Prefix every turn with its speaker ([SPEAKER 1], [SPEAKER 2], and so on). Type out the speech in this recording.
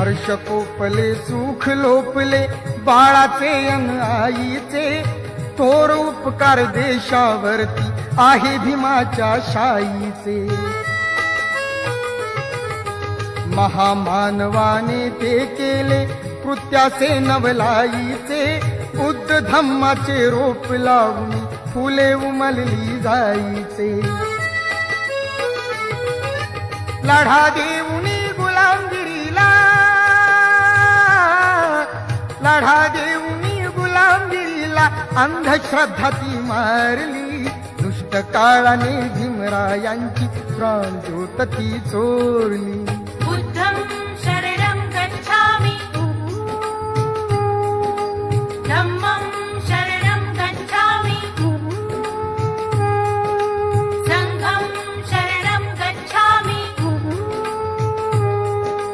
[SPEAKER 1] हर्ष कोपले सुख लोपले बाळाचे अन आईचे, थोर उपकार देशावरती आहे भीमाच्या शाईचे. महामानवाने ते केले कृत्याचे नवलाईचे, बुद्ध धम्माचे रोप लावून फुले उमलली जाईचे. लढा देऊनी गुलामगिरीला, लढा देऊनी गुलामगिरीला अंधश्रद्धा ती मारली. दुष्ट काळाने भीमरायांची प्राणज्योत ती चोरली.